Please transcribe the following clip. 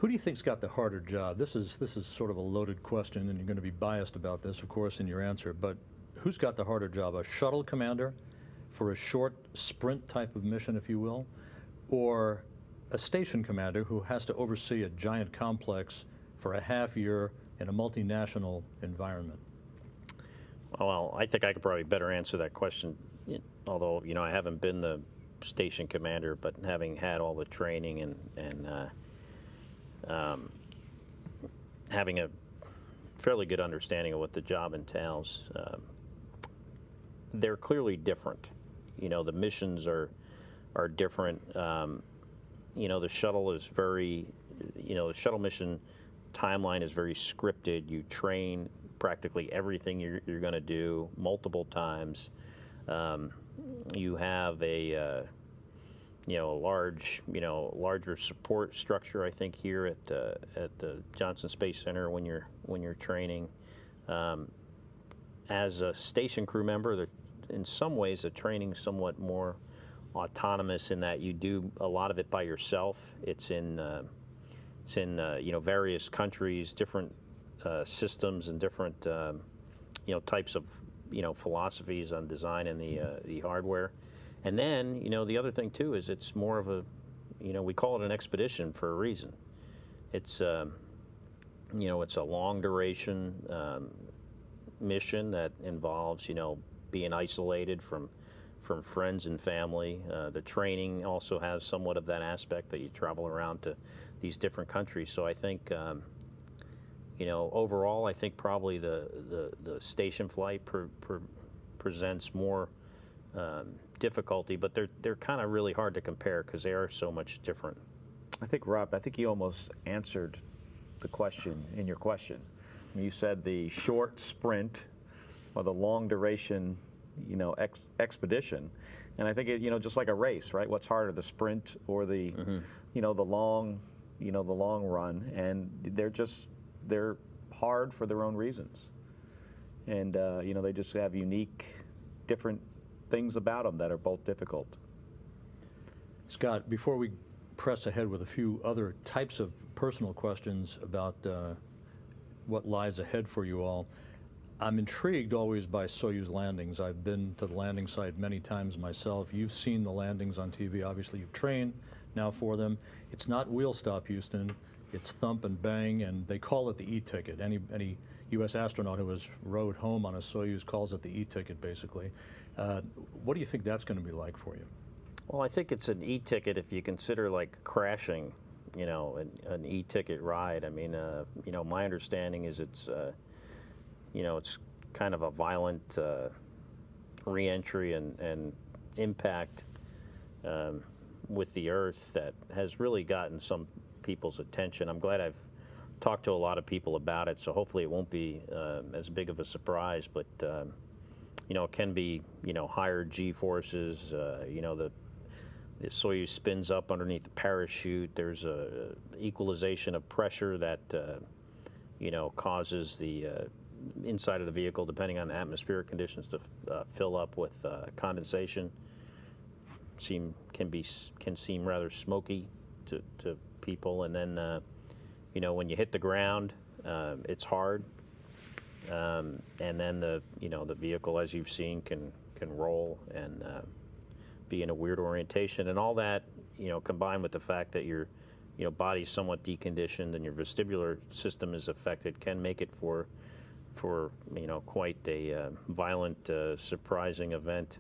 Who do you think's got the harder job? This is sort of a loaded question, and you're going to be biased about this, of course, in your answer. But who's got the harder job? A shuttle commander for a short sprint type of mission, if you will, or a station commander who has to oversee a giant complex for a half year in a multinational environment? Well, I think I could probably better answer that question, although, I haven't been the station commander, but having had all the training and having a fairly good understanding of what the job entails, they're clearly different. The missions are different. The shuttle is very, the shuttle mission timeline is very scripted. You train practically everything you're going to do multiple times. You have a larger support structure, I think, here at the Johnson Space Center when you're training. As a station crew member, in some ways the training's somewhat more autonomous in that you do a lot of it by yourself. It's in various countries, different systems, and different types of philosophies on design and the hardware. And then, the other thing, too, is it's more of a, we call it an expedition for a reason. It's, it's a long duration mission that involves, being isolated from friends and family. The training also has somewhat of that aspect that you travel around to these different countries. So I think, overall, I think probably the station flight presents more difficulty, but they're kind of really hard to compare because they are so much different. I think, Rob, you almost answered the question in your question. You said the short sprint or the long duration, expedition, and I think it, just like a race, right? What's harder, the sprint or the, the long, the long run? And they're hard for their own reasons, and they just have unique, different things about them that are both difficult. Scott, before we press ahead with a few other types of personal questions about what lies ahead for you all, I'm intrigued always by Soyuz landings. I've been to the landing site many times myself. You've seen the landings on TV. Obviously, you've trained now for them. It's not wheel stop, Houston. It's thump and bang, and they call it the E-ticket. Any U.S. astronaut who has rode home on a Soyuz calls it the E-ticket, basically. What do you think that's going to be like for you? Well, I think it's an E-ticket if you consider like crashing, an E-ticket ride. I mean, my understanding is it's kind of a violent re-entry and impact with the Earth that has really gotten some people's attention. I'm glad I've talked to a lot of people about it, so hopefully it won't be as big of a surprise, but it can be, higher G-forces. The Soyuz spins up underneath the parachute. There's a equalization of pressure that, causes the inside of the vehicle, depending on the atmospheric conditions, to fill up with condensation. Can seem rather smoky to people, and then when you hit the ground, it's hard, and then the vehicle, as you've seen, can roll and be in a weird orientation, and all that combined with the fact that your body's somewhat deconditioned and your vestibular system is affected, can make it for quite a violent, surprising event.